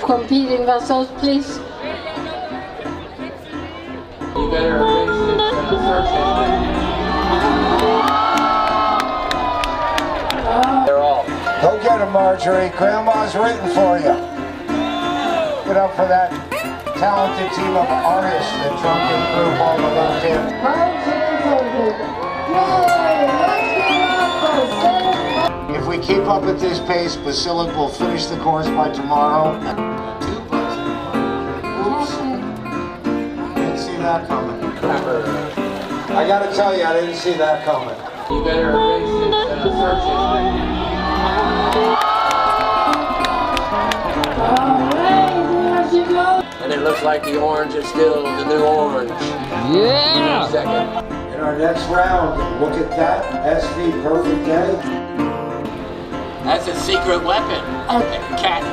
competing vessels, please. You better erase this search history. They're all. Go get him, Marjorie. Grandma's waiting for you. Get up for that talented team of artists, the drunken group all the left in. If we keep up at this pace, Basilic will finish the course by tomorrow. Oops. Didn't see that coming. I gotta tell you, I didn't see that coming. You better erase this search history. And it looks like the orange is still the new orange. Yeah! Second. In our next round, look at that SV Perfect Day. That's a secret weapon. The cat.